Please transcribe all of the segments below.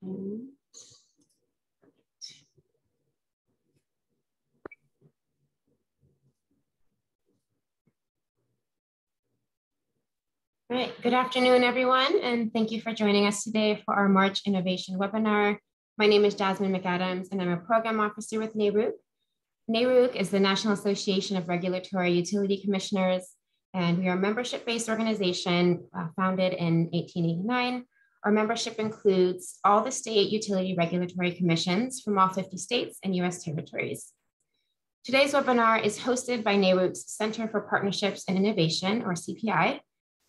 All right, good afternoon, everyone, and thank you for joining us today for our March Innovation webinar. My name is Jasmine McAdams, and I'm a program officer with NARUC. NARUC is the National Association of Regulatory Utility Commissioners, and we are a membership-based organization founded in 1889. Our membership includes all the state utility regulatory commissions from all 50 states and US territories. Today's webinar is hosted by NARUC's Center for Partnerships and Innovation, or CPI,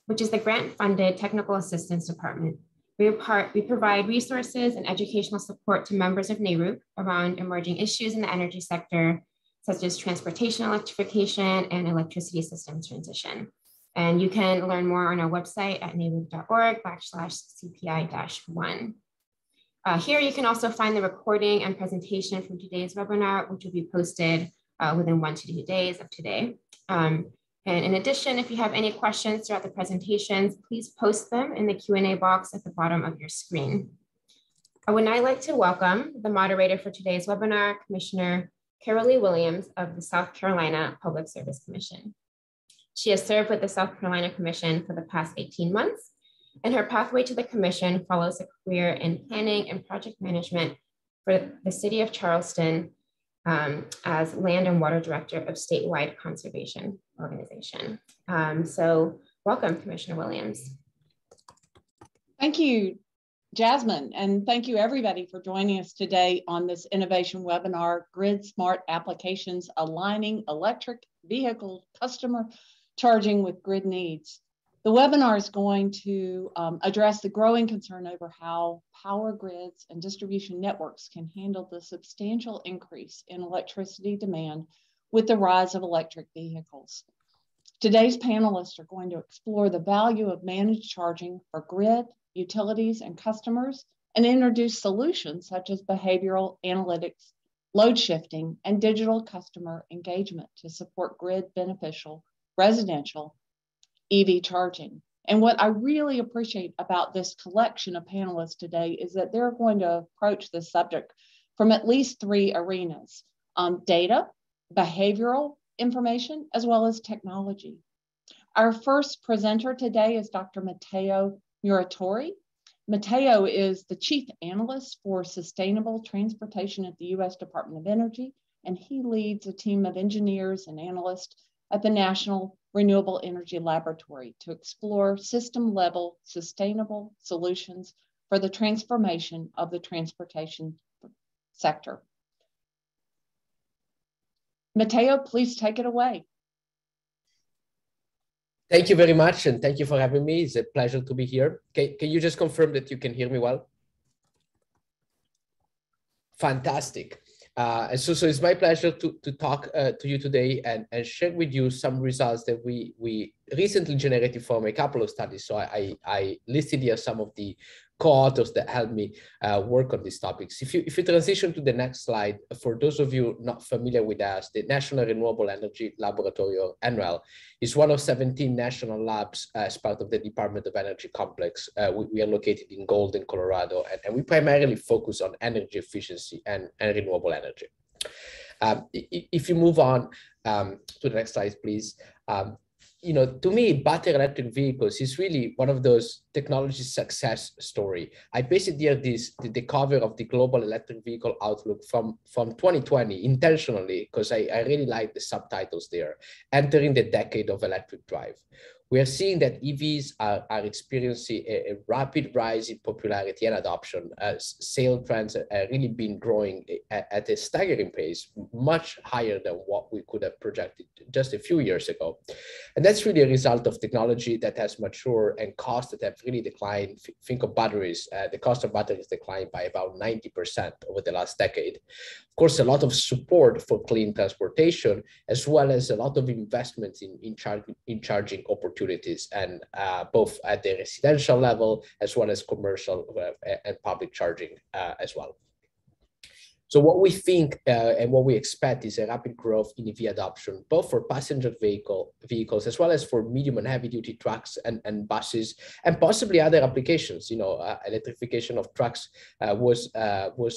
which is the grant-funded technical assistance department. We provide resources and educational support to members of NARUC around emerging issues in the energy sector, such as transportation electrification and electricity systems transition. And you can learn more on our website at naruc.org/CPI-1. Here you can also find the recording and presentation from today's webinar, which will be posted within 1 to 2 days of today. And in addition, if you have any questions throughout the presentations, please post them in the Q&A box at the bottom of your screen. I would now like to welcome the moderator for today's webinar, Commissioner Carol Williams of the South Carolina Public Service Commission. She has served with the South Carolina Commission for the past 18 months, and her pathway to the commission follows a career in planning and project management for the city of Charleston as Land and Water Director of Statewide Conservation Organization. So welcome, Commissioner Williams. Thank you, Jasmine, and thank you everybody for joining us today on this innovation webinar, Grid Smart Applications Aligning Electric Vehicle Customer Charging with Grid Needs. The webinar is going to address the growing concern over how power grids and distribution networks can handle the substantial increase in electricity demand with the rise of electric vehicles. Today's panelists are going to explore the value of managed charging for grid, utilities, and customers, and introduce solutions such as behavioral analytics, load shifting, and digital customer engagement to support grid beneficial residential EV charging. And what I really appreciate about this collection of panelists today is that they're going to approach this subject from at least 3 arenas: data, behavioral information, as well as technology. Our first presenter today is Dr. Matteo Muratori. Matteo is the Chief Analyst for Sustainable Transportation at the U.S. Department of Energy, and he leads a team of engineers and analysts at the National Renewable Energy Laboratory to explore system-level sustainable solutions for the transformation of the transportation sector. Matteo, please take it away. Thank you very much, and thank you for having me. It's a pleasure to be here. Can you just confirm that you can hear me well? Fantastic. So it's my pleasure to talk to you today and share with you some results that we recently generated from a couple of studies. So I listed here some of the co-authors that helped me work on these topics. If you transition to the next slide, for those of you not familiar with us, the National Renewable Energy Laboratory, or NREL, is one of 17 national labs as part of the Department of Energy complex. We are located in Golden, Colorado, and we primarily focus on energy efficiency and renewable energy. If you move on to the next slide, please. You know, to me, battery electric vehicles is really one of those technology success story. I based here the cover of the Global Electric Vehicle Outlook from 2020 intentionally, because I really like the subtitles there, Entering the Decade of Electric Drive. We are seeing that EVs are experiencing a rapid rise in popularity and adoption. Sale trends have really been growing at a staggering pace, much higher than what we could have projected just a few years ago. And that's really a result of technology that has matured and costs that have really declined. Think of batteries. The cost of batteries declined by about 90% over the last decade. Of course, a lot of support for clean transportation, as well as a lot of investments in charging opportunities, and both at the residential level, as well as commercial and public charging as well. So what we think and what we expect is a rapid growth in EV adoption, both for passenger vehicles as well as for medium and heavy duty trucks and buses, and possibly other applications. Electrification of trucks was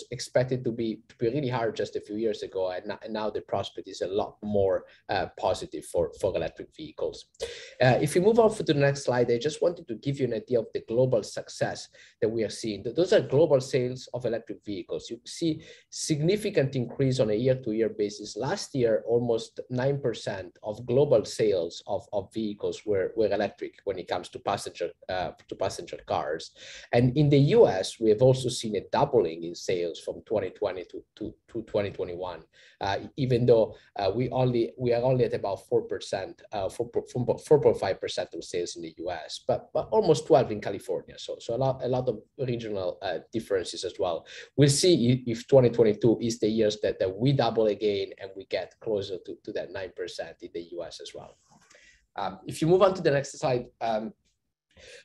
expected to be really hard just a few years ago, and now the prospect is a lot more positive for electric vehicles. If you move on to the next slide, I just wanted to give you an idea of the global success that we are seeing. Those are global sales of electric vehicles. You see significant increase on a year-to-year basis. Last year, almost 9% of global sales of vehicles were electric when it comes to passenger cars. And in the US, we have also seen a doubling in sales from 2020 to 2021, even though we are only at about 4%, 4.5% of sales in the US, but almost 12 in California. So a lot of regional differences as well. We'll see if 2022 is the years that we double again and we get closer to that 9% in the US as well. If you move on to the next slide,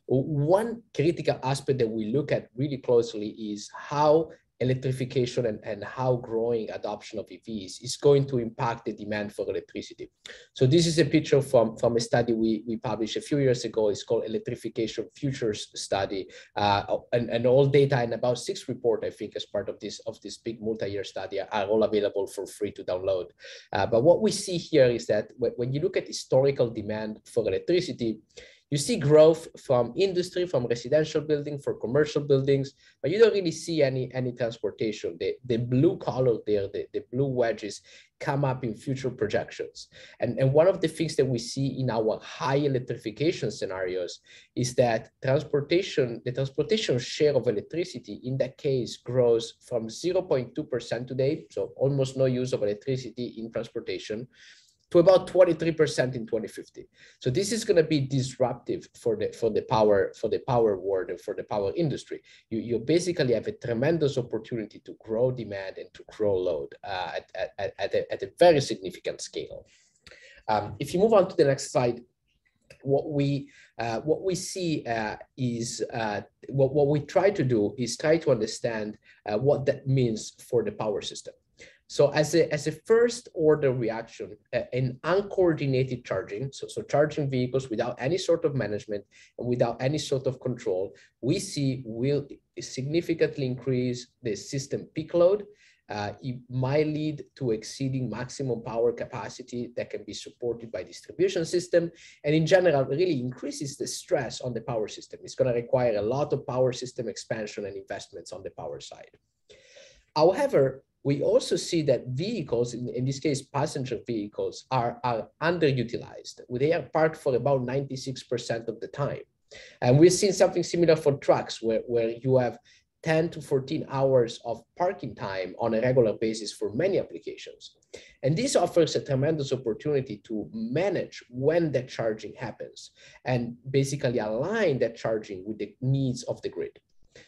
one critical aspect that we look at really closely is how electrification and how growing adoption of EVs is going to impact the demand for electricity. So this is a picture from a study we published a few years ago. It's called Electrification Futures Study, and all data and about 6 reports, I think, as part of this big multi-year study are all available for free to download. But what we see here is that when you look at historical demand for electricity, you see growth from industry, from residential building, for commercial buildings, but you don't really see any transportation. The blue color there, the blue wedges, come up in future projections. And one of the things that we see in our high electrification scenarios is that the transportation share of electricity in that case grows from 0.2% today, so almost no use of electricity in transportation, to about 23% in 2050. So this is going to be disruptive for the power world and for the power industry. You basically have a tremendous opportunity to grow demand and to grow load at a very significant scale. If you move on to the next slide, what we see is what we try to do is try to understand what that means for the power system. So as a first order reaction, an uncoordinated charging, so charging vehicles without any sort of management and without any sort of control, we see will significantly increase the system peak load. It might lead to exceeding maximum power capacity that can be supported by distribution system. And in general, really increases the stress on the power system. It's going to require a lot of power system expansion and investments on the power side. However, we also see that vehicles, in this case, passenger vehicles, are underutilized. They are parked for about 96% of the time. And we've seen something similar for trucks where you have 10 to 14 hours of parking time on a regular basis for many applications. And this offers a tremendous opportunity to manage when that charging happens and basically align that charging with the needs of the grid.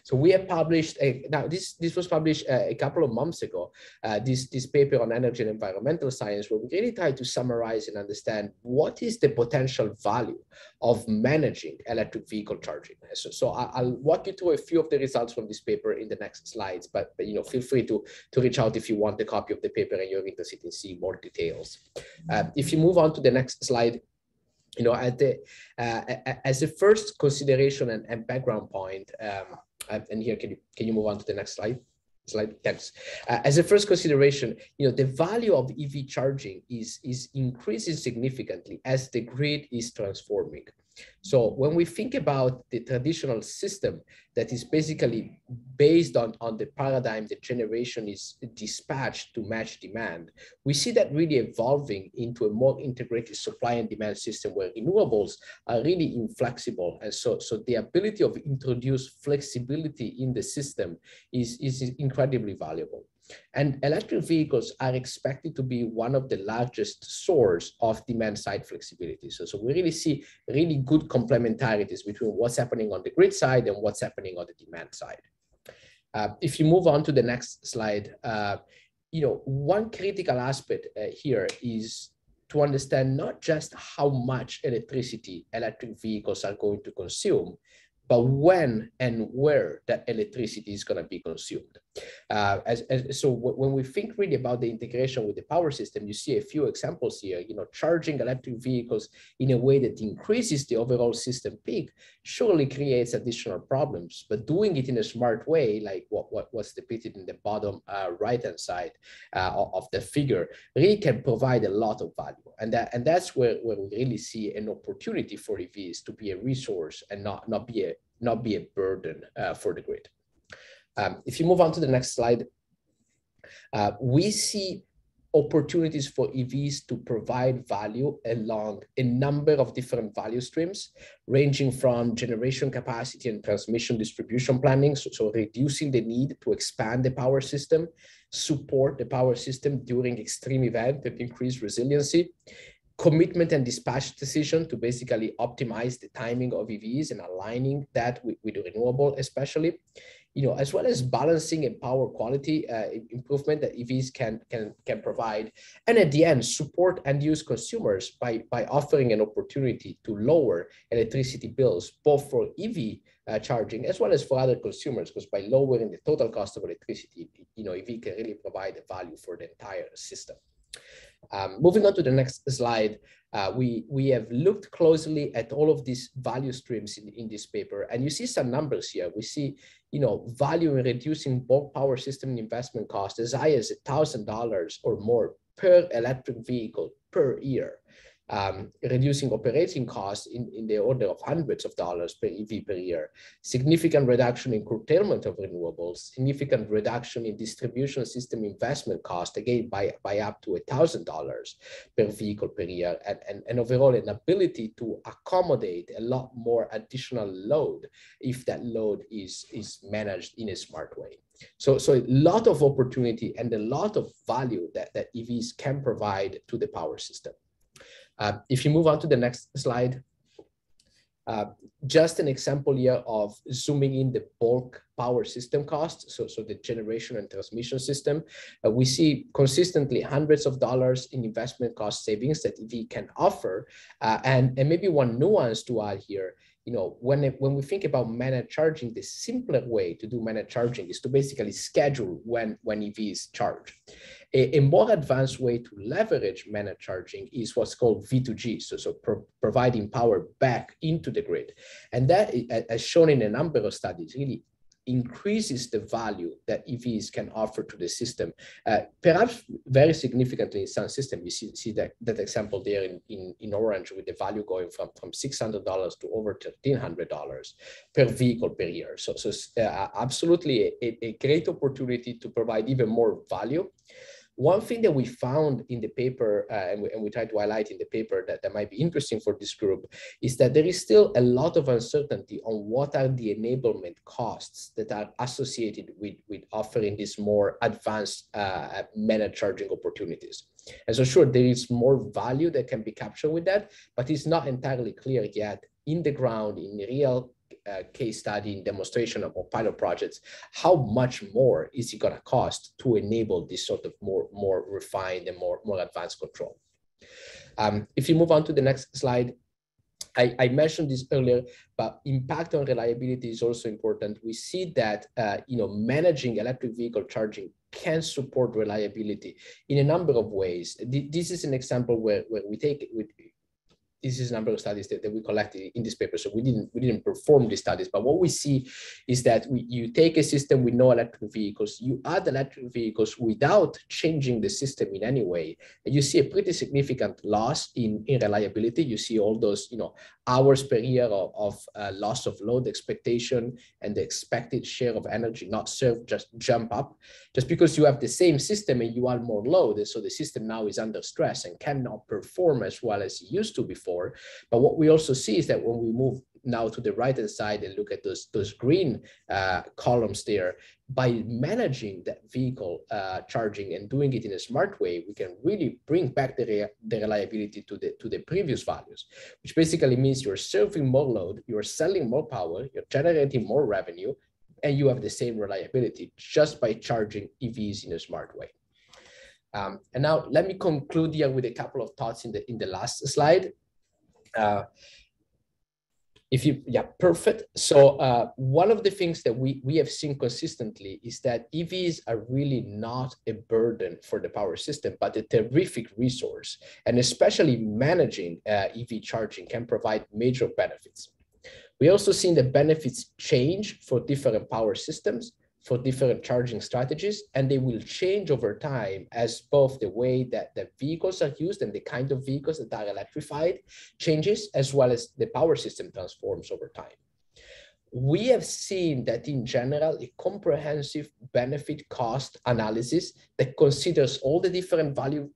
So we have published, now this was published a couple of months ago, this paper on energy and environmental science, where we really try to summarize and understand what is the potential value of managing electric vehicle charging. So I'll walk you through a few of the results from this paper in the next slides, but feel free to reach out if you want a copy of the paper and you're interested in seeing more details. If you move on to the next slide, as a first consideration and background point, and here, can you move on to the next slide? Thanks. As a first consideration, the value of EV charging is increasing significantly as the grid is transforming. So when we think about the traditional system that is basically based on the paradigm that generation is dispatched to match demand, we see that really evolving into a more integrated supply and demand system where renewables are really inflexible. And so the ability of introduce flexibility in the system is incredibly valuable. And electric vehicles are expected to be one of the largest source of demand side flexibility. So we really see really good complementarities between what's happening on the grid side and what's happening on the demand side. If you move on to the next slide, one critical aspect here is to understand not just how much electricity electric vehicles are going to consume, but when and where that electricity is going to be consumed. So when we think really about the integration with the power system, you see a few examples here. Charging electric vehicles in a way that increases the overall system peak surely creates additional problems, but doing it in a smart way, like what was depicted in the bottom right-hand side of the figure, really can provide a lot of value. And that's where we really see an opportunity for EVs to be a resource and not be a burden for the grid. If you move on to the next slide, we see opportunities for EVs to provide value along a number of different value streams, ranging from generation capacity and transmission distribution planning, so reducing the need to expand the power system, support the power system during extreme events that increase resiliency, commitment and dispatch decision to basically optimize the timing of EVs and aligning that with the renewable, especially, as well as balancing and power quality improvement that EVs can provide. And at the end, support end use consumers by offering an opportunity to lower electricity bills, both for EV charging as well as for other consumers, because by lowering the total cost of electricity, EV can really provide a value for the entire system. Moving on to the next slide, we have looked closely at all of these value streams in this paper, and you see some numbers here. We see, value in reducing bulk power system investment cost as high as $1,000 or more per electric vehicle per year. Reducing operating costs in the order of hundreds of dollars per EV per year, significant reduction in curtailment of renewables, significant reduction in distribution system investment cost, again, by up to $1,000 per vehicle per year, and overall an ability to accommodate a lot more additional load if that load is managed in a smart way. So a lot of opportunity and a lot of value that EVs can provide to the power system. If you move on to the next slide, just an example here of zooming in the bulk power system costs, so the generation and transmission system. We see consistently hundreds of dollars in investment cost savings that EV can offer. And maybe one nuance to add here, when we think about managed charging, the simpler way to do managed charging is to basically schedule when EVs charge. A more advanced way to leverage managed charging is what's called V2G, so providing power back into the grid. And that, as shown in a number of studies, really increases the value that EVs can offer to the system. Perhaps very significantly in some systems, you see that example there in orange, with the value going from $600 to over $1,300 per vehicle per year. So absolutely a great opportunity to provide even more value. One thing that we found in the paper, and we tried to highlight in the paper that might be interesting for this group, is that there is still a lot of uncertainty on what are the enablement costs that are associated with offering these more advanced managed charging opportunities. And so sure, there is more value that can be captured with that, but it's not entirely clear yet in the ground, in real case study and demonstration of pilot projects, how much more is it going to cost to enable this sort of more refined and more advanced control. If you move on to the next slide, I mentioned this earlier, but impact on reliability is also important. We see that managing electric vehicle charging can support reliability in a number of ways. This is an example where we take this is a number of studies that we collected in this paper. So we didn't perform these studies, but what we see is that you take a system with no electric vehicles, you add electric vehicles without changing the system in any way, and you see a pretty significant loss in reliability. You see all those hours per year of loss of load expectation, and the expected share of energy not served just jump up, just because you have the same system and you add more load, and so the system now is under stress and cannot perform as well as it used to before. But what we also see is that when we move now to the right-hand side and look at those green columns there, by managing that vehicle charging and doing it in a smart way, we can really bring back the reliability to the previous values, which basically means you're serving more load, you're selling more power, you're generating more revenue, and you have the same reliability just by charging EVs in a smart way. And now let me conclude here with a couple of thoughts in the last slide. Yeah, perfect. So one of the things that we have seen consistently is that EVs are really not a burden for the power system, but a terrific resource. And especially managing EV charging can provide major benefits. We also seen the benefits change for different power systems, for different charging strategies, and they will change over time as both the way that the vehicles are used and the kind of vehicles that are electrified changes, as well as the power system transforms over time. We have seen that in general, a comprehensive benefit cost analysis that considers all the different value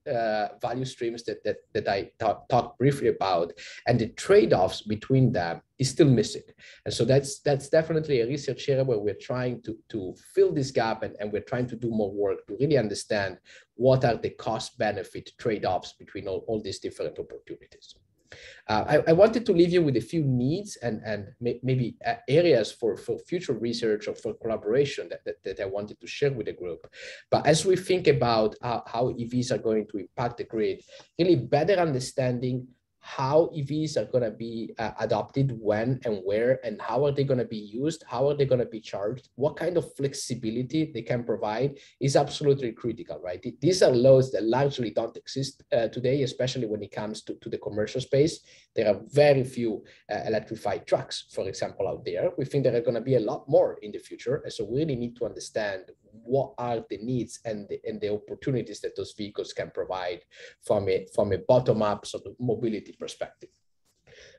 streams that I talked briefly about and the trade-offs between them is still missing. And so that's definitely a research area where we're trying to fill this gap, and we're trying to do more work to really understand what are the cost benefit trade-offs between all these different opportunities. I wanted to leave you with a few needs and maybe areas for future research or for collaboration that I wanted to share with the group. But as we think about how EVs are going to impact the grid, really better understanding how EVs are going to be adopted, when and where, and how are they going to be used, how are they going to be charged, what kind of flexibility they can provide is absolutely critical, right? These are loads that largely don't exist today, especially when it comes to the commercial space. There are very few electrified trucks, for example, out there. We think there are going to be a lot more in the future, and so we really need to understand what are the needs and the opportunities that those vehicles can provide from a bottom-up sort of mobility perspective.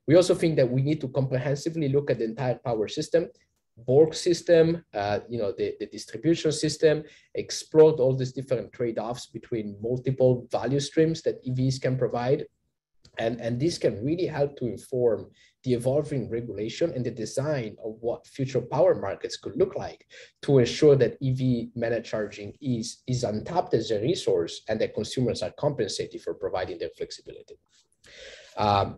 We also think that we need to comprehensively look at the entire power system, Borg system, the distribution system, explore all these different trade-offs between multiple value streams that EVs can provide. And this can really help to inform the evolving regulation and the design of what future power markets could look like to ensure that EV managed charging is untapped as a resource and that consumers are compensated for providing their flexibility.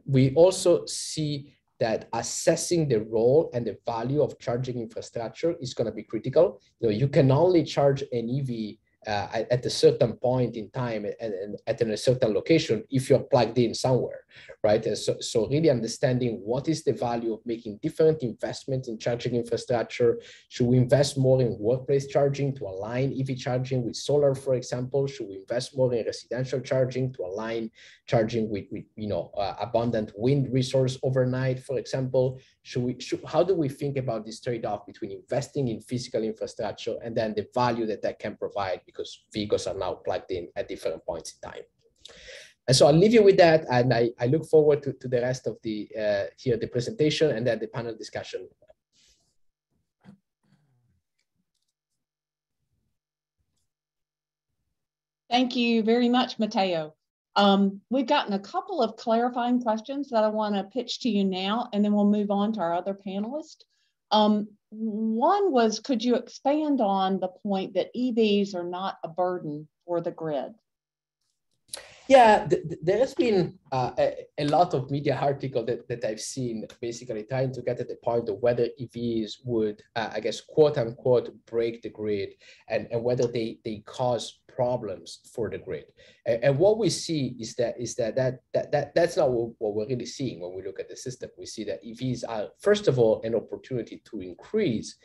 We also see that assessing the role and the value of charging infrastructure is going to be critical. You can only charge an EV at a certain point in time and at a certain location if you're plugged in somewhere, right? And so really understanding what is the value of making different investments in charging infrastructure. Should we invest more in workplace charging to align EV charging with solar, for example? Should we invest more in residential charging to align charging with abundant wind resource overnight, for example? How do we think about this trade-off between investing in physical infrastructure and then the value that can provide, because vehicles are now plugged in at different points in time? And so I'll leave you with that, and I look forward to the rest of the presentation and then the panel discussion. Thank you very much, Matteo. We've gotten a couple of clarifying questions that I want to pitch to you now, and then we'll move on to our other panelists. One was, could you expand on the point that EVs are not a burden for the grid? Yeah, there has been a lot of media article that I've seen basically trying to get at the point of whether EVs would, I guess, quote unquote, break the grid and whether they cause problems for the grid. And what we see is that's not what we're really seeing when we look at the system. We see that EVs are, first of all, an opportunity to increase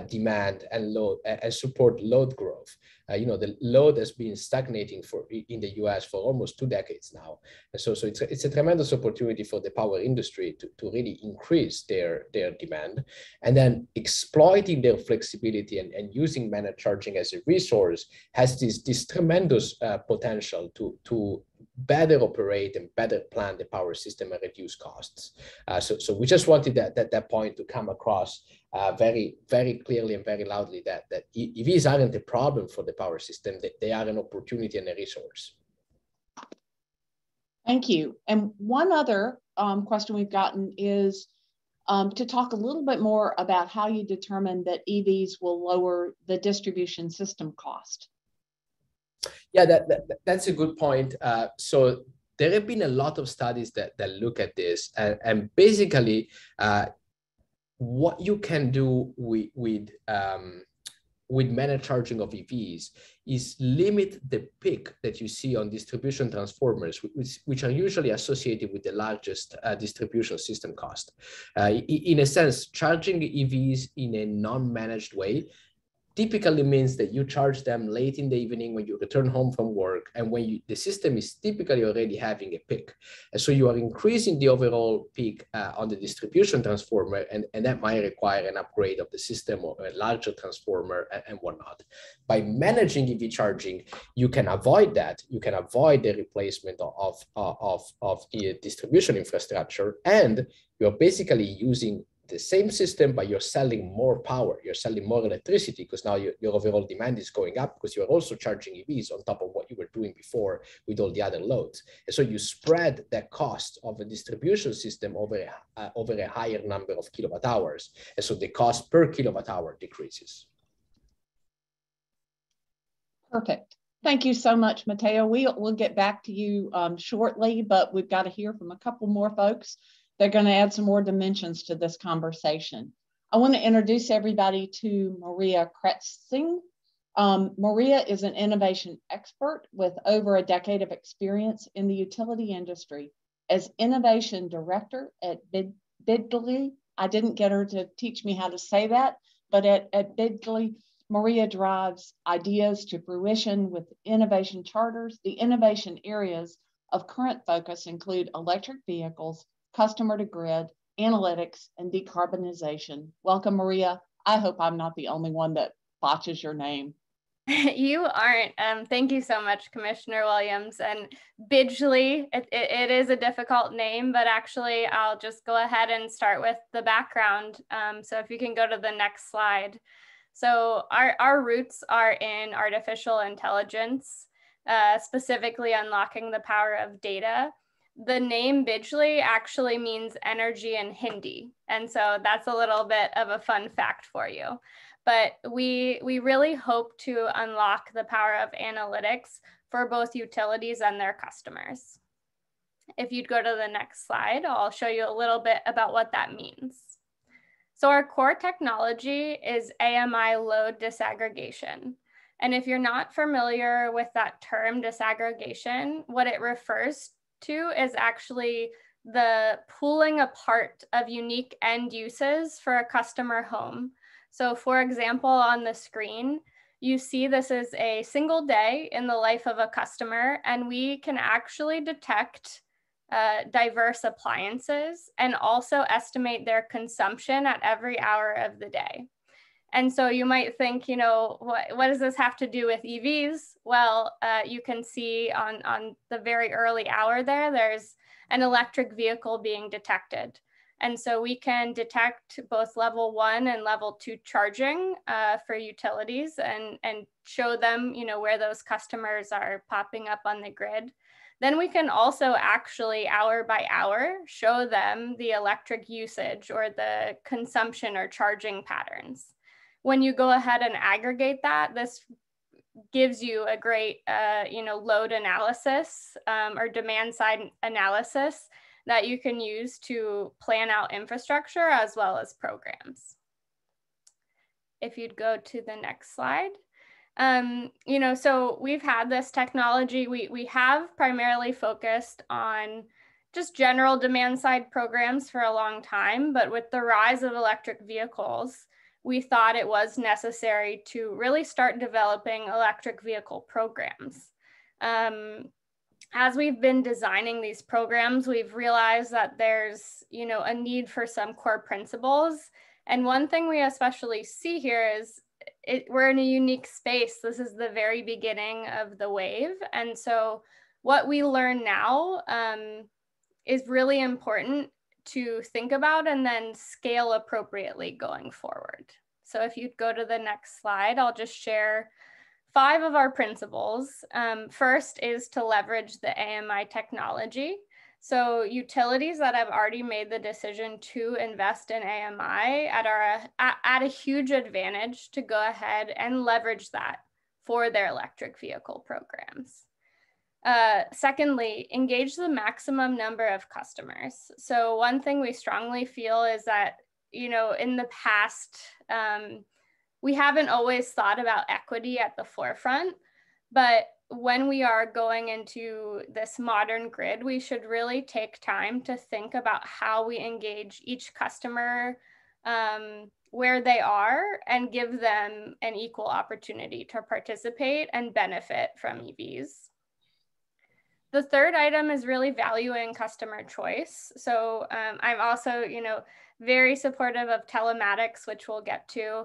demand and load and support load growth. The load has been stagnating in the US for almost 2 decades now. And so it's a tremendous opportunity for the power industry to really increase their demand, and then exploiting their flexibility and using managed charging as a resource has this tremendous potential to better operate and better plan the power system and reduce costs. So we just wanted that point to come across very, very clearly and very loudly that EVs aren't a problem for the power system. They are an opportunity and a resource. Thank you. And one other question we've gotten is to talk a little bit more about how you determine that EVs will lower the distribution system cost. Yeah, that's a good point. So there have been a lot of studies that look at this, and basically what you can do with with managed charging of EVs is limit the peak that you see on distribution transformers, which are usually associated with the largest distribution system cost. In a sense, charging EVs in a non-managed way typically means that you charge them late in the evening when you return home from work, and when the system is typically already having a peak. And so you are increasing the overall peak on the distribution transformer, and that might require an upgrade of the system or a larger transformer and whatnot. By managing EV charging, you can avoid that. You can avoid the replacement of distribution infrastructure, and you're basically using the same system, but you're selling more power, you're selling more electricity, because now your overall demand is going up because you're also charging EVs on top of what you were doing before with all the other loads. And so you spread the cost of a distribution system over a higher number of kilowatt hours. And so the cost per kilowatt hour decreases. Perfect. Thank you so much, Matteo. We'll get back to you shortly, but we've got to hear from a couple more folks. They're going to add some more dimensions to this conversation. I want to introduce everybody to Maria Kretzing. Maria is an innovation expert with over a decade of experience in the utility industry as innovation director at Bidley. I didn't get her to teach me how to say that, but at Bidley, Maria drives ideas to fruition with innovation charters. The innovation areas of current focus include electric vehicles, customer to grid, analytics, and decarbonization. Welcome, Maria. I hope I'm not the only one that botches your name. You aren't. Thank you so much, Commissioner Williams. And Bidgley, it is a difficult name, but actually I'll just go ahead and start with the background. So if you can go to the next slide. So our roots are in artificial intelligence, specifically unlocking the power of data. The name Bidgley actually means energy in Hindi. And so that's a little bit of a fun fact for you. But we really hope to unlock the power of analytics for both utilities and their customers. If you'd go to the next slide, I'll show you a little bit about what that means. So our core technology is AMI load disaggregation. And if you're not familiar with that term disaggregation, what it refers to is actually the pulling apart of unique end uses for a customer home. So for example, on the screen, you see this is a single day in the life of a customer, and we can actually detect diverse appliances and also estimate their consumption at every hour of the day. And so you might think, you know, what does this have to do with EVs? Well, you can see on the very early hour there's an electric vehicle being detected. And so we can detect both level 1 and level 2 charging for utilities and show them, you know, where those customers are popping up on the grid. Then we can also actually hour by hour show them the electric usage or the consumption or charging patterns. When you go ahead and aggregate that, this gives you a great you know, load analysis or demand side analysis that you can use to plan out infrastructure as well as programs. If you'd go to the next slide. You know, so we've had this technology, we have primarily focused on just general demand side programs for a long time, but with the rise of electric vehicles, we thought it was necessary to really start developing electric vehicle programs. As we've been designing these programs, we've realized that there's, you know, a need for some core principles. And one thing we especially see here is we're in a unique space. This is the very beginning of the wave. And so what we learn now is really important to think about and then scale appropriately going forward. So if you'd go to the next slide, I'll just share 5 of our principles. First is to leverage the AMI technology. So utilities that have already made the decision to invest in AMI are at a huge advantage to go ahead and leverage that for their electric vehicle programs. Secondly, engage the maximum number of customers. So one thing we strongly feel is that, you know, in the past, We haven't always thought about equity at the forefront, but when we are going into this modern grid, we should really take time to think about how we engage each customer where they are and give them an equal opportunity to participate and benefit from EVs. The third item is really valuing customer choice. So I'm also, very supportive of telematics, which we'll get to,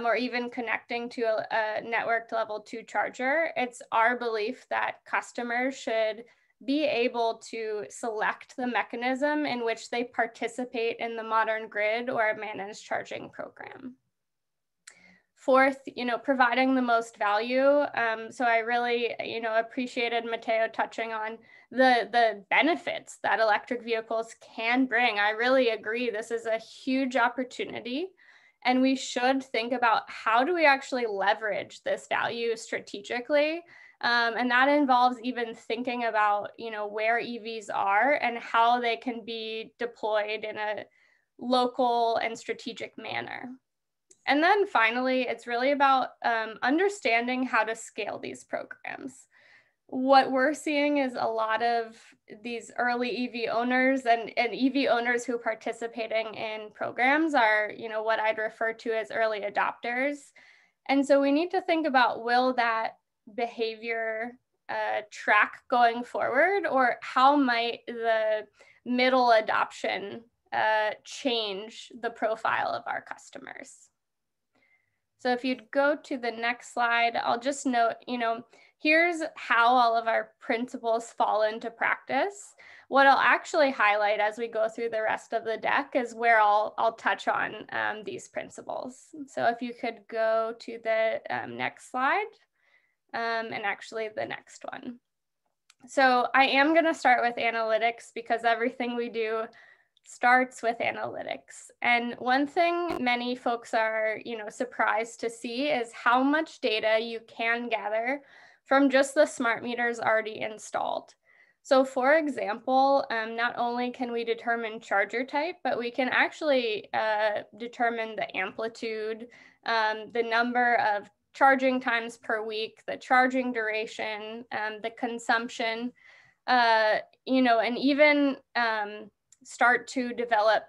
or even connecting to a networked level 2 charger. It's our belief that customers should be able to select the mechanism in which they participate in the modern grid or a managed charging program. Fourth, providing the most value. So I really, appreciated Matteo touching on the benefits that electric vehicles can bring. I really agree. This is a huge opportunity, and we should think about how do we actually leverage this value strategically. And that involves even thinking about, where EVs are and how they can be deployed in a local and strategic manner. And then finally, it's really about understanding how to scale these programs. What we're seeing is a lot of these early EV owners and EV owners who are participating in programs are, what I'd refer to as early adopters. And so we need to think about, will that behavior track going forward, or how might the middle adoption change the profile of our customers? So if you'd go to the next slide, I'll just note, here's how all of our principles fall into practice. What I'll actually highlight as we go through the rest of the deck is where I'll touch on these principles. So if you could go to the next slide, and actually the next one. So I am going to start with analytics because everything we do starts with analytics. And one thing many folks are, surprised to see is how much data you can gather from just the smart meters already installed. So for example, not only can we determine charger type, but we can actually determine the amplitude, the number of charging times per week, the charging duration, the consumption, and even start to develop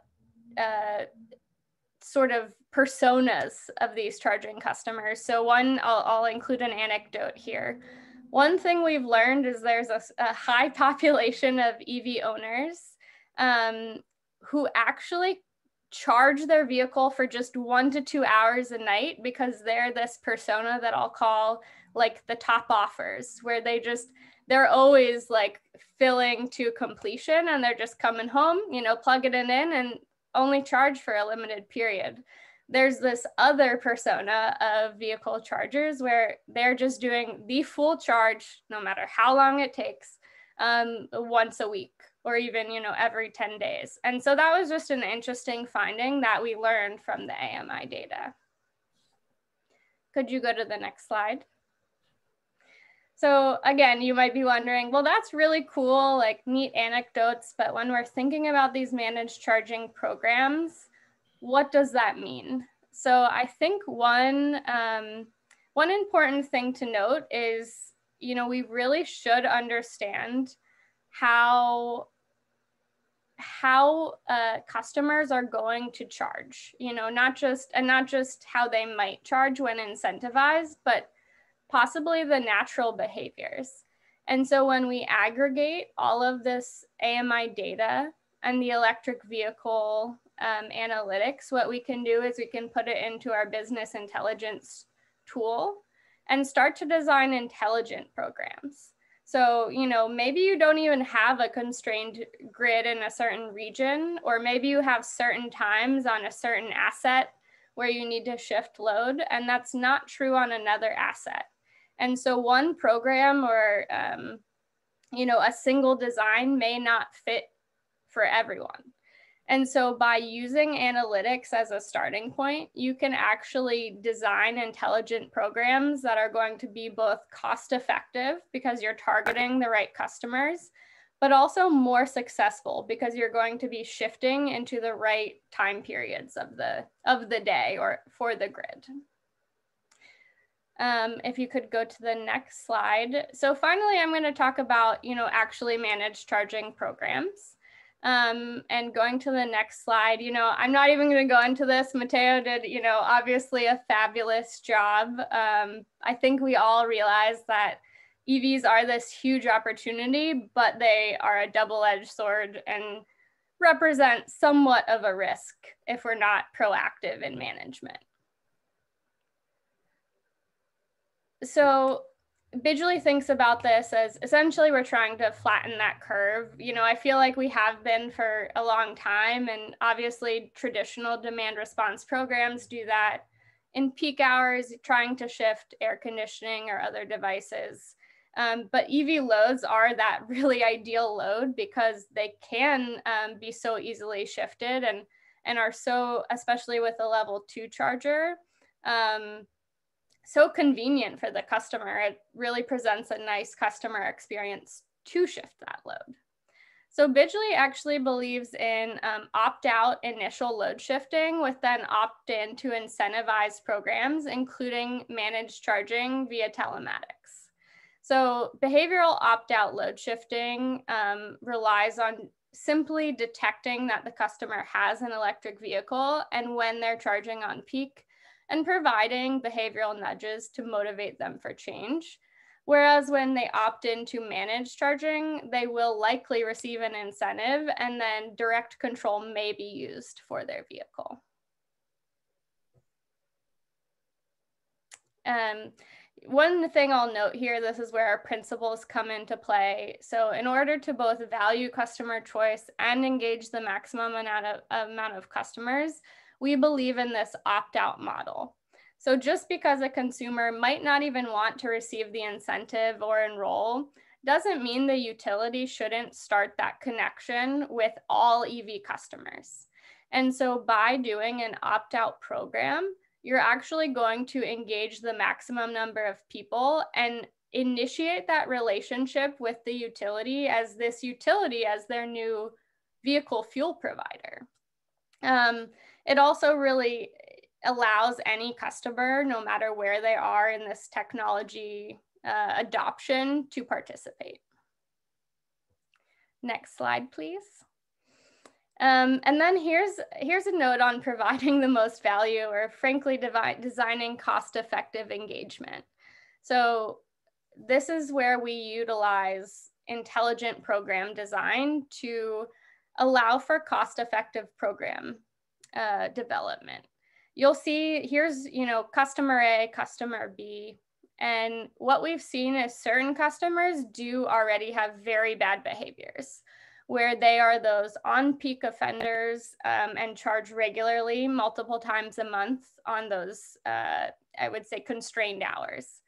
sort of personas of these charging customers. So I'll include an anecdote here. One thing we've learned is there's a high population of EV owners who actually charge their vehicle for just 1 to 2 hours a night because they're this persona that I'll call like the top offers, where they're always like filling to completion and they're just coming home, plugging it in and only charge for a limited period. There's this other persona of vehicle chargers where they're just doing the full charge, no matter how long it takes, once a week or even, every 10 days. And so that was just an interesting finding that we learned from the AMI data. Could you go to the next slide? So again, you might be wondering, well, that's really cool, like neat anecdotes, but when we're thinking about these managed charging programs, what does that mean? So I think one important thing to note is, we really should understand how customers are going to charge, not just how they might charge when incentivized, but possibly the natural behaviors. And so when we aggregate all of this AMI data and the electric vehicle analytics, what we can do is we can put it into our business intelligence tool and start to design intelligent programs. So, maybe you don't even have a constrained grid in a certain region, or maybe you have certain times on a certain asset where you need to shift load, and that's not true on another asset. And so one program or, a single design may not fit for everyone. And so by using analytics as a starting point, you can actually design intelligent programs that are going to be both cost effective because you're targeting the right customers, but also more successful because you're going to be shifting into the right time periods of the day or for the grid. If you could go to the next slide. So finally, I'm going to talk about, actually managed charging programs. And going to the next slide, I'm not even going to go into this. Matteo did, obviously a fabulous job. I think we all realize that EVs are this huge opportunity, but they are a double-edged sword and represent somewhat of a risk if we're not proactive in management. So Bidgely thinks about this as essentially we're trying to flatten that curve. I feel like we have been for a long time, and obviously traditional demand response programs do that in peak hours, trying to shift air conditioning or other devices. But EV loads are that really ideal load because they can be so easily shifted and are so, especially with a level 2 charger, so convenient for the customer. It really presents a nice customer experience to shift that load. So Bidgely actually believes in opt-out initial load shifting with then opt-in to incentivize programs, including managed charging via telematics. So behavioral opt-out load shifting relies on simply detecting that the customer has an electric vehicle and when they're charging on peak, and providing behavioral nudges to motivate them for change. Whereas when they opt into managed charging, they will likely receive an incentive and then direct control may be used for their vehicle. One thing I'll note here, this is where our principles come into play. So in order to both value customer choice and engage the maximum amount of customers, we believe in this opt-out model. So just because a consumer might not even want to receive the incentive or enroll, doesn't mean the utility shouldn't start that connection with all EV customers. And so by doing an opt-out program, you're actually going to engage the maximum number of people and initiate that relationship with the utility as their new vehicle fuel provider. It also really allows any customer, no matter where they are in this technology adoption, to participate. Next slide, please. And then here's a note on providing the most value, or frankly, designing cost-effective engagement. So this is where we utilize intelligent program design to allow for cost-effective program development. You'll see here's, customer A, customer B, and what we've seen is certain customers do already have very bad behaviors, where they are those on-peak offenders and charge regularly multiple times a month on those, I would say, constrained hours.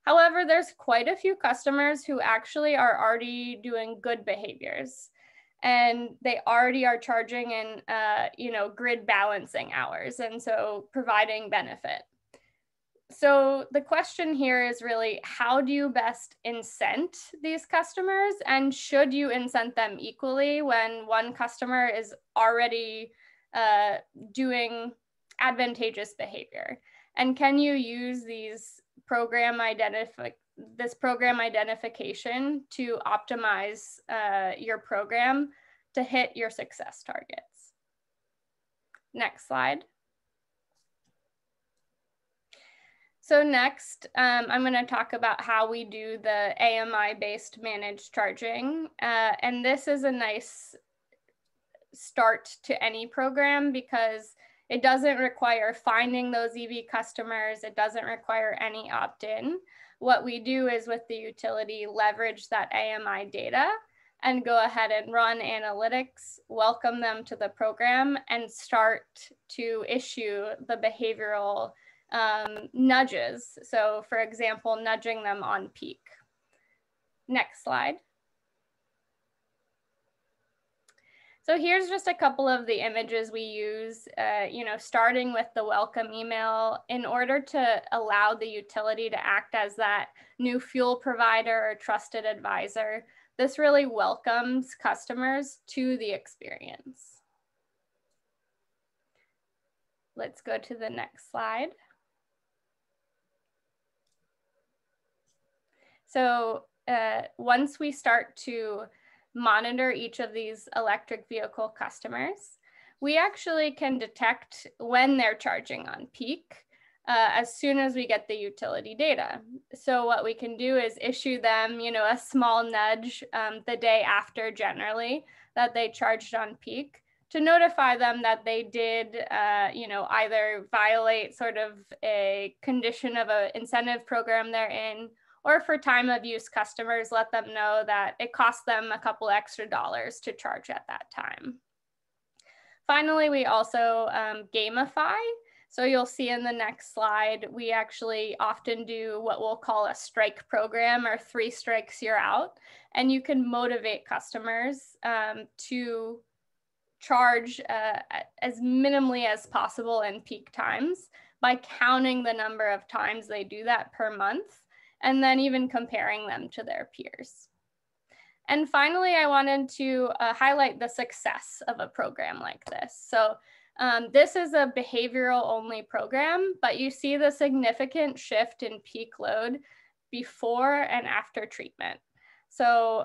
However, there's quite a few customers who actually are already doing good behaviors, and they already are charging in, grid balancing hours, and so providing benefit. So the question here is really, how do you best incent these customers, and should you incent them equally when one customer is already doing advantageous behavior? And can you use these program identification to optimize your program to hit your success targets? Next slide. So next, I'm going to talk about how we do the AMI-based managed charging. And this is a nice start to any program because it doesn't require finding those EV customers. It doesn't require any opt-in. What we do is with the utility, leverage that AMI data and go ahead and run analytics, welcome them to the program, and start to issue the behavioral nudges. So for example, nudging them on peak. Next slide. So here's just a couple of the images we use, starting with the welcome email in order to allow the utility to act as that new fuel provider or trusted advisor. This really welcomes customers to the experience. Let's go to the next slide. So once we start to monitor each of these electric vehicle customers, we actually can detect when they're charging on peak as soon as we get the utility data. So what we can do is issue them, a small nudge the day after, generally, that they charged on peak, to notify them that they did, either violate sort of a condition of an incentive program they're in, or for time of use customers, let them know that it costs them a couple extra dollars to charge at that time. Finally, we also gamify. So you'll see in the next slide, we actually often do what we'll call a strike program, or 3 strikes, you're out. And you can motivate customers to charge as minimally as possible in peak times by counting the number of times they do that per month, and then even comparing them to their peers. And finally, I wanted to highlight the success of a program like this. So this is a behavioral only program, but you see the significant shift in peak load before and after treatment. So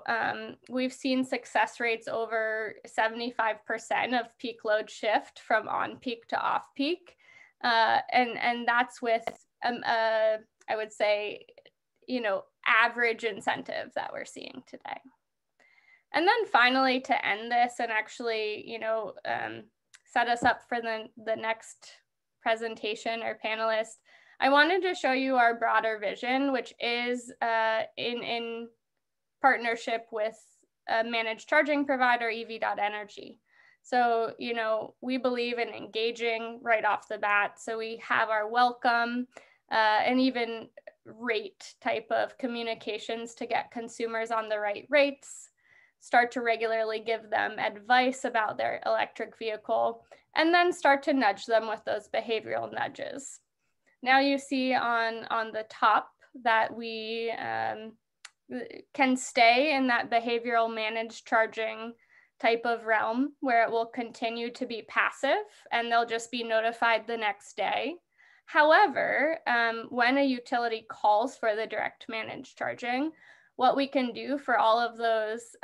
we've seen success rates over 75% of peak load shift from on peak to off peak. And that's with, I would say, average incentive that we're seeing today. And then finally, to end this and actually, set us up for the next presentation or panelist, I wanted to show you our broader vision, which is in partnership with a managed charging provider, EV.Energy. So, we believe in engaging right off the bat. So we have our welcome and even rate type of communications to get consumers on the right rates, start to regularly give them advice about their electric vehicle, and then start to nudge them with those behavioral nudges. Now you see on the top that we can stay in that behavioral managed charging type of realm, where it will continue to be passive and they'll just be notified the next day. However, when a utility calls for the direct managed charging, what we can do for all of those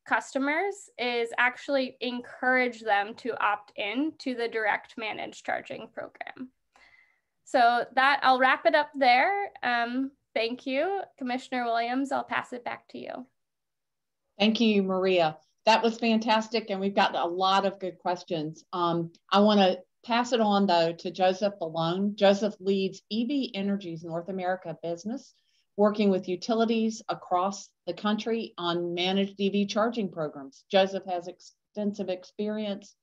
customers is actually encourage them to opt in to the direct managed charging program. So that, I'll wrap it up there. Thank you, Commissioner Williams. I'll pass it back to you. Thank you, Maria. That was fantastic, and we've got a lot of good questions. I want to pass it on, though, to Joseph Ballone. Joseph leads EV Energy's North America business, working with utilities across the country on managed EV charging programs. Joseph has extensive experience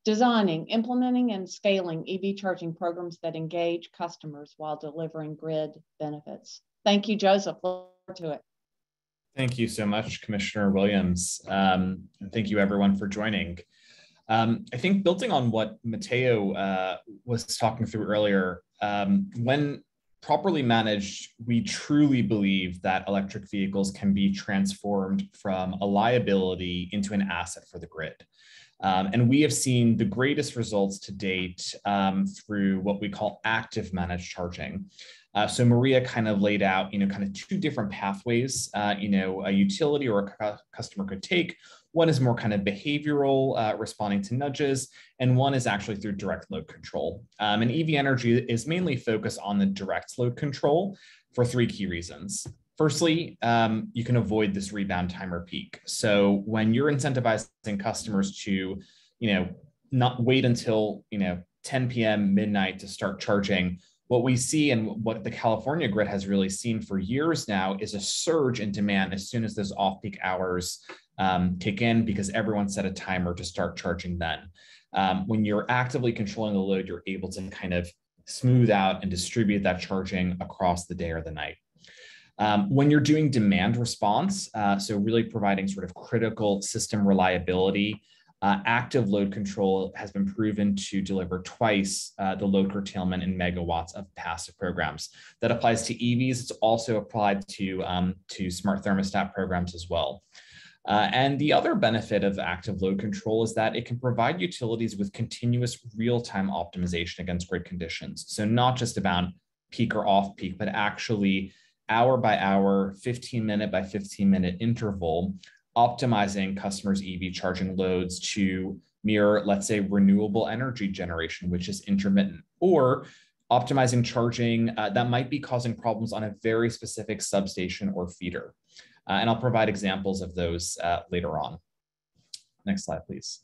designing, implementing, and scaling EV charging programs that engage customers while delivering grid benefits. Thank you, Joseph. Look forward to it. Thank you so much, Commissioner Williams. And thank you, everyone, for joining. I think building on what Matteo was talking through earlier, when properly managed, we truly believe that electric vehicles can be transformed from a liability into an asset for the grid. And we have seen the greatest results to date through what we call active managed charging. So Maria kind of laid out, kind of 2 different pathways, a utility or a customer could take. One is more kind of behavioral, responding to nudges, and one is actually through direct load control. And EV Energy is mainly focused on the direct load control for 3 key reasons. Firstly, you can avoid this rebound time or peak. So when you're incentivizing customers to, not wait until, 10 p.m. midnight to start charging, what we see and what the California grid has really seen for years now is a surge in demand as soon as those off-peak hours kick in, because everyone set a timer to start charging then. When you're actively controlling the load, you're able to kind of smooth out and distribute that charging across the day or the night. When you're doing demand response, so really providing sort of critical system reliability, active load control has been proven to deliver twice the load curtailment in megawatts of passive programs. That applies to EVs. It's also applied to smart thermostat programs as well. And the other benefit of active load control is that it can provide utilities with continuous real-time optimization against grid conditions. So not just about peak or off peak, but actually hour by hour, 15-minute by 15-minute interval, optimizing customers' EV charging loads to mirror, let's say, renewable energy generation, which is intermittent, or optimizing charging that might be causing problems on a very specific substation or feeder. And I'll provide examples of those later on. Next slide, please.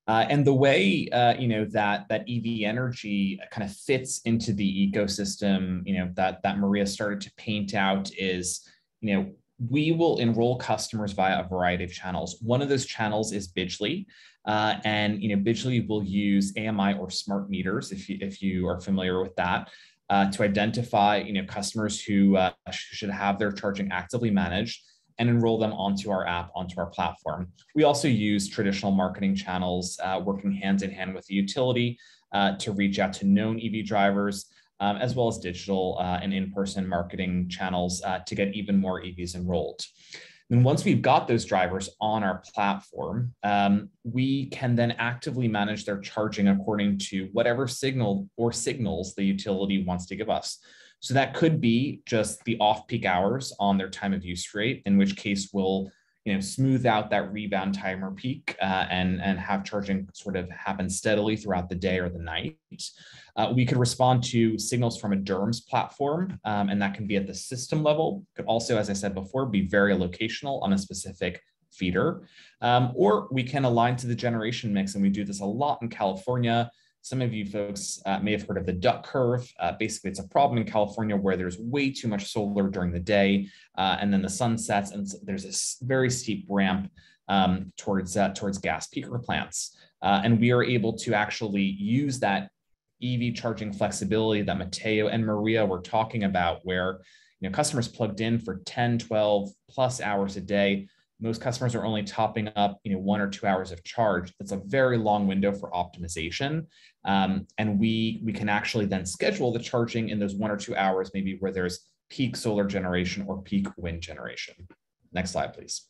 And the way that EV energy kind of fits into the ecosystem, that Maria started to paint out is, we will enroll customers via a variety of channels. One of those channels is Bidgely, and Bidgely will use AMI or smart meters, if you are familiar with that, to identify customers who should have their charging actively managed and enroll them onto our app, onto our platform. We also use traditional marketing channels, working hand in hand with the utility to reach out to known EV drivers, as well as digital and in-person marketing channels to get even more EVs enrolled. And once we've got those drivers on our platform, we can then actively manage their charging according to whatever signal or signals the utility wants to give us. So that could be just the off-peak hours on their time of use rate, in which case we'll smooth out that rebound time or peak and have charging sort of happen steadily throughout the day or the night. We could respond to signals from a DERMS platform, and that can be at the system level. Could also, as I said before, be very locational on a specific feeder, or we can align to the generation mix, and we do this a lot in California. Some of you folks may have heard of the duck curve. Basically, it's a problem in California where there's way too much solar during the day, and then the sun sets, and there's this very steep ramp towards gas peaker plants. And we are able to actually use that EV charging flexibility that Matteo and Maria were talking about, where customers plugged in for 10, 12 plus hours a day. Most customers are only topping up 1 or 2 hours of charge. That's a very long window for optimization. And we can actually then schedule the charging in those 1 or 2 hours, maybe where there's peak solar generation or peak wind generation. Next slide, please.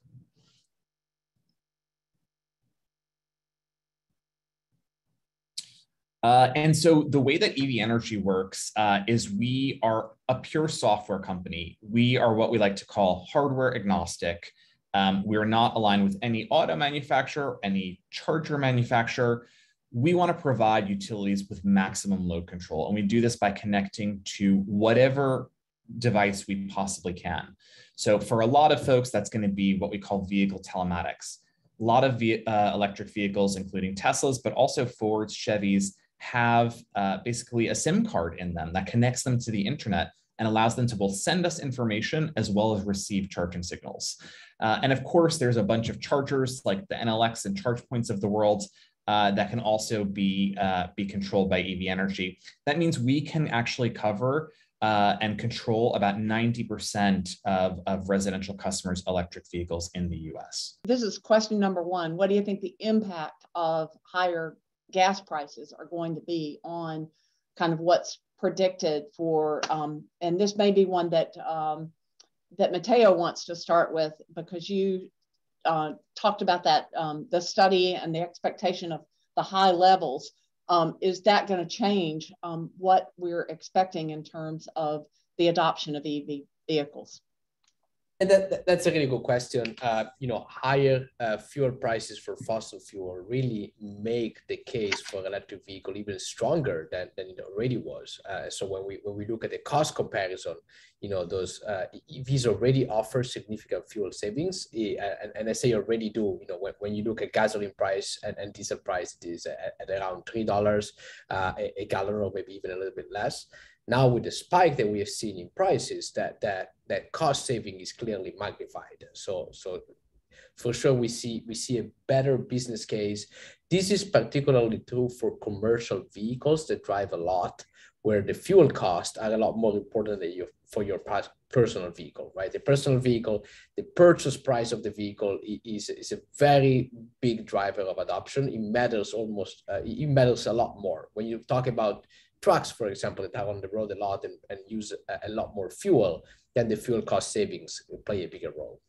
And so the way that EV Energy works is we are a pure software company. We are what we like to call hardware agnostic. We are not aligned with any auto manufacturer, any charger manufacturer. We want to provide utilities with maximum load control. And we do this by connecting to whatever device we possibly can. So for a lot of folks, that's going to be what we call vehicle telematics. A lot of electric vehicles, including Teslas, but also Fords, Chevys, have basically a SIM card in them that connects them to the internet and allows them to both send us information as well as receive charging signals. And of course, there's a bunch of chargers like the NLX and charge points of the world that can also be controlled by EV Energy. That means we can actually cover and control about 90% of residential customers' electric vehicles in the US. This is question number one. What do you think the impact of higher gas prices are going to be on kind of what's predicted for, and this may be one that that Matteo wants to start with, because you talked about that, the study and the expectation of the high levels. Is that going to change what we're expecting in terms of the adoption of EV vehicles? And that's a really good question. Higher fuel prices for fossil fuel really make the case for electric vehicle even stronger than it already was. So when we look at the cost comparison, those EVs already offer significant fuel savings, and I say already do. When you look at gasoline price and diesel price, it is at around $3 a gallon, or maybe even a little bit less. Now, with the spike that we have seen in prices, that cost saving is clearly magnified. So for sure, we see a better business case. This is particularly true for commercial vehicles that drive a lot, where the fuel costs are a lot more important than for your personal vehicle, right? The personal vehicle, the purchase price of the vehicle is a very big driver of adoption. It matters it matters a lot more. When you talk about trucks, for example, that are on the road a lot and use a lot more fuel, then the fuel cost savings play a bigger role.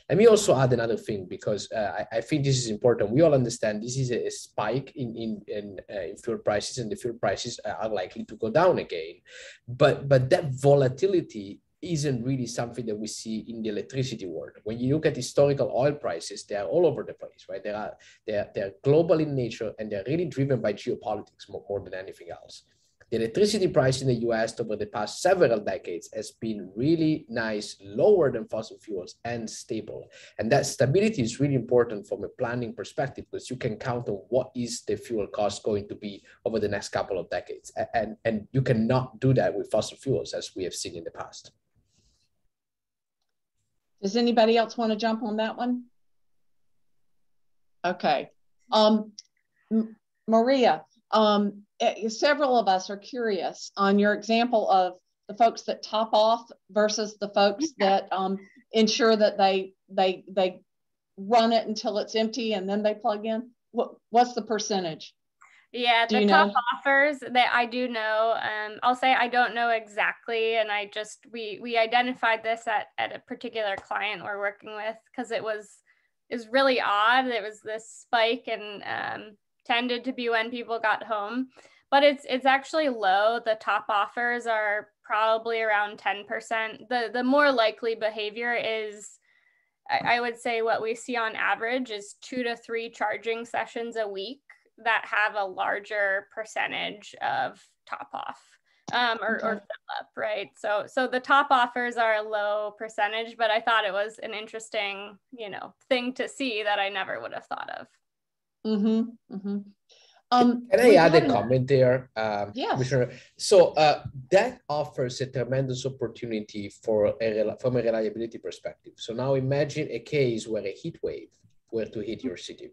Let me also add another thing, because I think this is important. We all understand this is a spike in fuel prices, and the fuel prices are likely to go down again. But that volatility isn't really something that we see in the electricity world. When you look at historical oil prices, they are all over the place, right? They're global in nature, and they're really driven by geopolitics more than anything else. The electricity price in the US over the past several decades has been really nice, lower than fossil fuels, and stable. And that stability is really important from a planning perspective, because you can count on what is the fuel cost going to be over the next couple of decades. And you cannot do that with fossil fuels, as we have seen in the past. Does anybody else want to jump on that one? Okay. Maria, several of us are curious on your example of the folks that top off versus the folks that ensure that they run it until it's empty and then they plug in. What's the percentage? Yeah, the top offers that I do know, I'll say I don't know exactly, and we identified this at a particular client we're working with, because it was really odd. It was this spike and tended to be when people got home, but it's actually low. The top offers are probably around 10%. The more likely behavior is, I would say what we see on average is 2 to 3 charging sessions a week that have a larger percentage of top off or fill up, right? So the top offers are a low percentage, but I thought it was an interesting, thing to see that I never would have thought of. Can I add a comment there? Yes. So that offers a tremendous opportunity from a reliability perspective. So now imagine a case where a heat wave were to hit your city,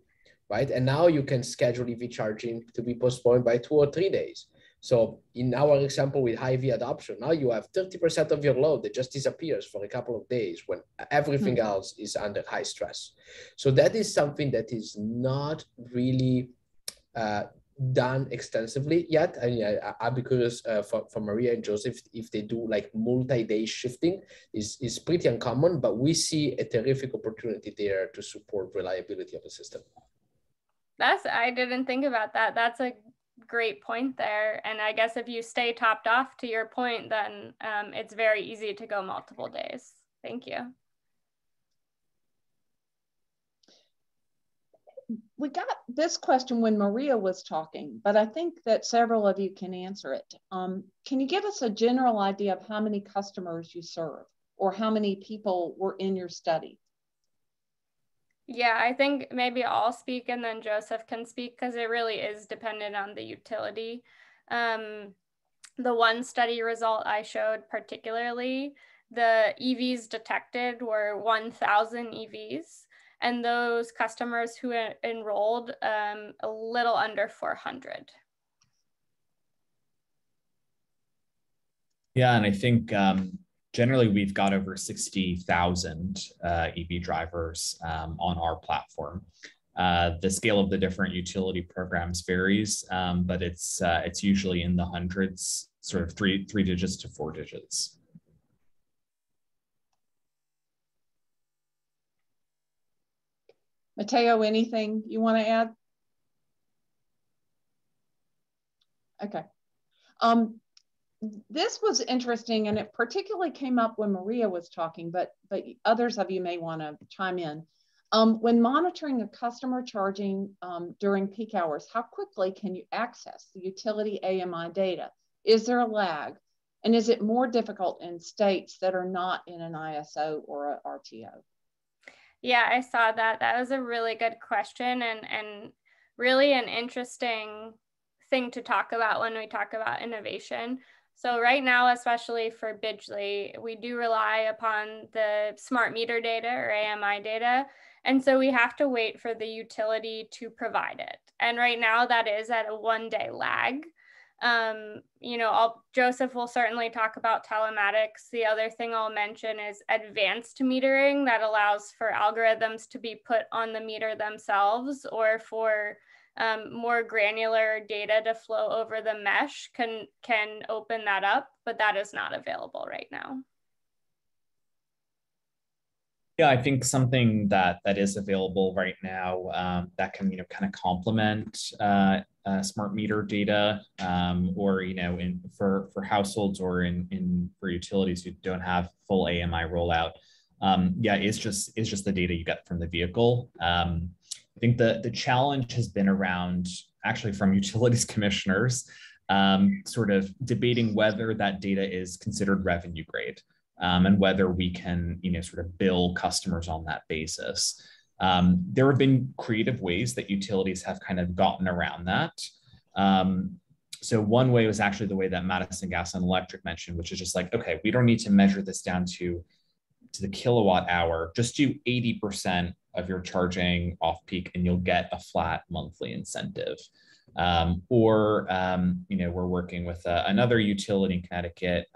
right? And now you can schedule EV charging to be postponed by 2 or 3 days. So in our example with high-V adoption, now you have 30% of your load that just disappears for a couple of days when everything else is under high stress. So that is something that is not really done extensively yet. I'd be curious for Maria and Joseph if they do like multi-day shifting. Is pretty uncommon, but we see a terrific opportunity there to support reliability of the system. I didn't think about that. That's a great point there. And I guess if you stay topped off, to your point, then it's very easy to go multiple days. Thank you. We got this question when Maria was talking, but I think that several of you can answer it. Can you give us a general idea of how many customers you serve, or how many people were in your study? Yeah, I think maybe I'll speak and then Joseph can speak, because it really is dependent on the utility. The one study result I showed particularly, the EVs detected were 1,000 EVs, and those customers who enrolled a little under 400. Yeah, and I think generally, we've got over 60,000 EV drivers on our platform. The scale of the different utility programs varies, but it's usually in the hundreds, sort of three digits to 4 digits. Matteo, anything you want to add? Okay. This was interesting, and it particularly came up when Maria was talking, but others of you may want to chime in. When monitoring a customer charging during peak hours, how quickly can you access the utility AMI data? Is there a lag? And is it more difficult in states that are not in an ISO or a RTO? Yeah, I saw that. That was a really good question, and really an interesting thing to talk about when we talk about innovation. So right now, especially for Bidgely, we do rely upon the smart meter data or AMI data. And so we have to wait for the utility to provide it. And right now that is at a 1-day lag. Joseph will certainly talk about telematics. The other thing I'll mention is advanced metering that allows for algorithms to be put on the meter themselves, or for more granular data to flow over the mesh can open that up, but that is not available right now. Yeah, I think something that is available right now that can kind of complement smart meter data, or for households or for utilities who don't have full AMI rollout. Yeah, it's just the data you get from the vehicle. I think the challenge has been around, actually, from utilities commissioners, sort of debating whether that data is considered revenue grade. And whether we can, sort of bill customers on that basis. There have been creative ways that utilities have kind of gotten around that. So one way was actually the way that Madison Gas and Electric mentioned, which is just like, okay, we don't need to measure this down to the kilowatt hour. Just do 80% of your charging off peak, and you'll get a flat monthly incentive. Or we're working with another utility in Connecticut.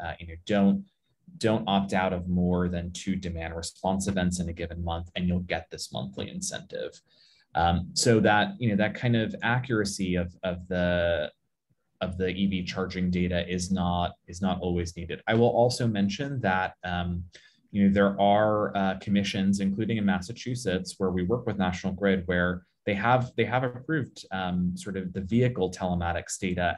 Don't opt out of more than 2 demand response events in a given month, and you'll get this monthly incentive. So that that kind of accuracy of the EV charging data is not always needed. I will also mention that there are commissions, including in Massachusetts, where we work with National Grid, where they have approved sort of the vehicle telematics data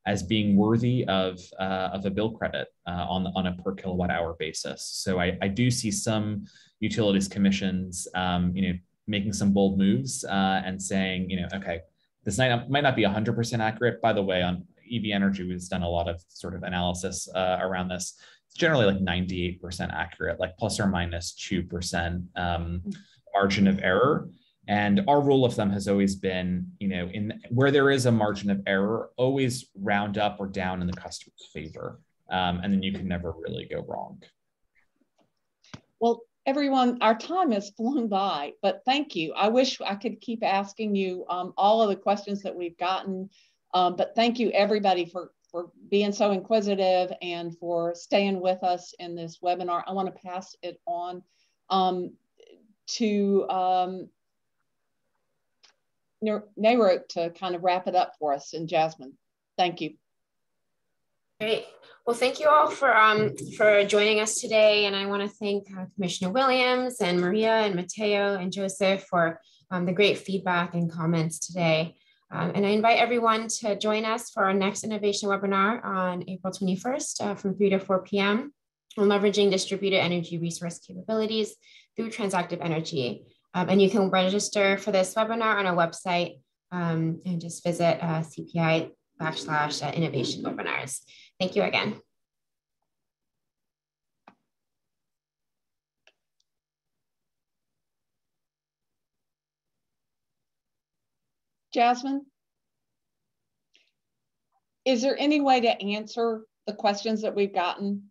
as being worthy of a bill credit on a per kilowatt hour basis. So I do see some utilities commissions, making some bold moves and saying, okay, this might not be 100% accurate. By the way, on EV Energy, we've done a lot of sort of analysis around this. It's generally like 98% accurate, like plus or minus 2% margin of error. And our rule of thumb has always been, where there is a margin of error, always round up or down in the customer's favor. And then you can never really go wrong. Well, everyone, our time has flown by, but thank you. I wish I could keep asking you all of the questions that we've gotten, but thank you everybody for being so inquisitive and for staying with us in this webinar. I want to pass it on to Nehru to kind of wrap it up for us, and Jasmine. Thank you. Great. Well, thank you all for joining us today. And I want to thank Commissioner Williams and Maria and Matteo and Joseph for the great feedback and comments today. And I invite everyone to join us for our next innovation webinar on April 21st from 3 to 4 p.m. on leveraging distributed energy resource capabilities through transactive energy. And you can register for this webinar on our website and just visit CPI/innovation webinars. Thank you again. Jasmine, is there any way to answer the questions that we've gotten?